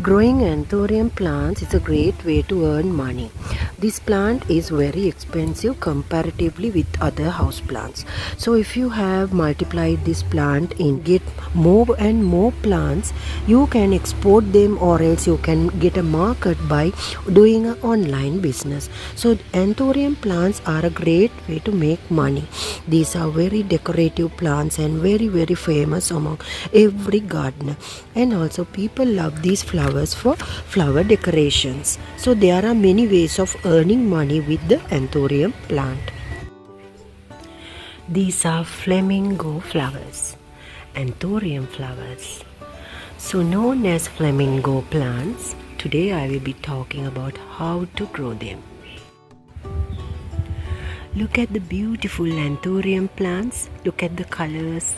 Growing Anthurium plants is a great way to earn money. This plant is very expensive comparatively with other house plants. So if you have multiplied this plant and get more and more plants, you can export them or else you can get a market by doing an online business. So Anthurium plants are a great way to make money. These are very decorative plants and very famous among every gardener, and also people love these flowers for flower decorations. So there are many ways of earning money with the Anthurium plant. These are flamingo flowers, Anthurium flowers, so known as flamingo plants. Today I will be talking about how to grow them. Look at the beautiful Anthurium plants. Look at the colors.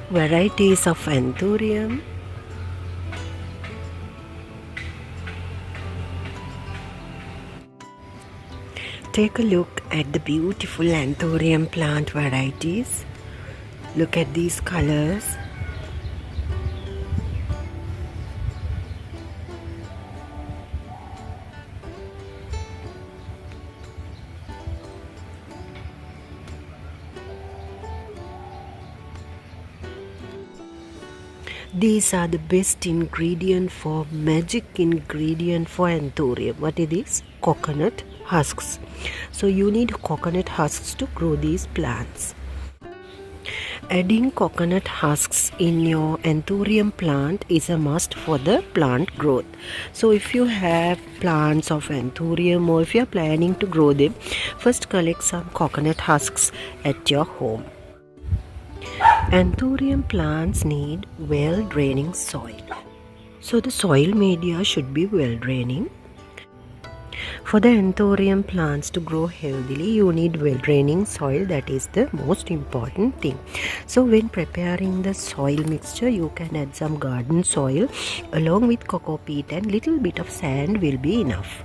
Varieties of Anthurium. Take a look at the beautiful Anthurium plant varieties. Look at these colors. These are the best magic ingredient for Anthurium. What is this? Coconut husks. So you need coconut husks to grow these plants. Adding coconut husks in your Anthurium plant is a must for the plant growth. So if you have plants of Anthurium or if you are planning to grow them, first collect some coconut husks at your home. Anthurium plants need well-draining soil. So the soil media should be well-draining. For the Anthurium plants to grow healthily, you need well-draining soil. That is the most important thing. So when preparing the soil mixture, you can add some garden soil along with cocoa peat, and little bit of sand will be enough.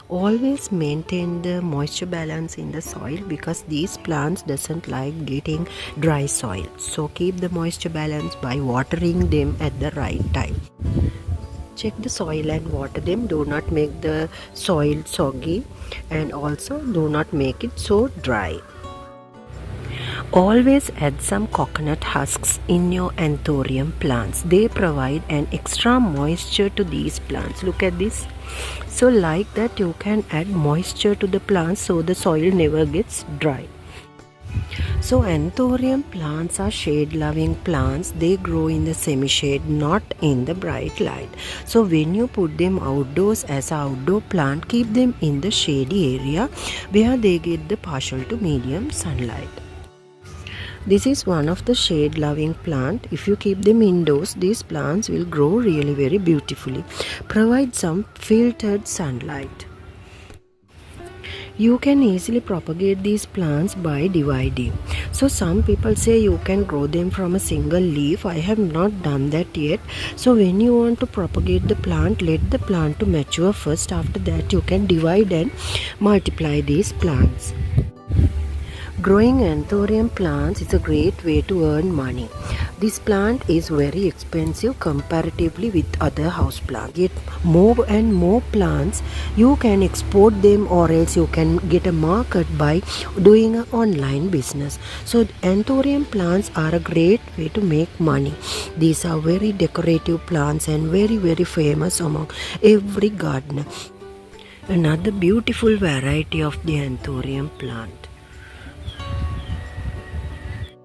Always maintain the moisture balance in the soil because these plants doesn't like getting dry soil. So keep the moisture balance by watering them at the right time. Check the soil and water them. Do not make the soil soggy, and also do not make it so dry. Always add some coconut husks in your Anthurium plants. They provide an extra moisture to these plants. Look at this. So like that you can add moisture to the plants so the soil never gets dry. So Anthurium plants are shade-loving plants. They grow in the semi-shade, not in the bright light. So when you put them outdoors as an outdoor plant, keep them in the shady area where they get the partial to medium sunlight. This is one of the shade-loving plant. If you keep them indoors, these plants will grow really very beautifully. Provide some filtered sunlight. You can easily propagate these plants by dividing. So some people say you can grow them from a single leaf. I have not done that yet. So when you want to propagate the plant, let the plant to mature first. After that you can divide and multiply these plants. Growing Anthurium plants is a great way to earn money. This plant is very expensive comparatively with other house plants. Get more and more plants, you can export them or else you can get a market by doing an online business. So Anthurium plants are a great way to make money. These are very decorative plants and very famous among every gardener. Another beautiful variety of the Anthurium plant.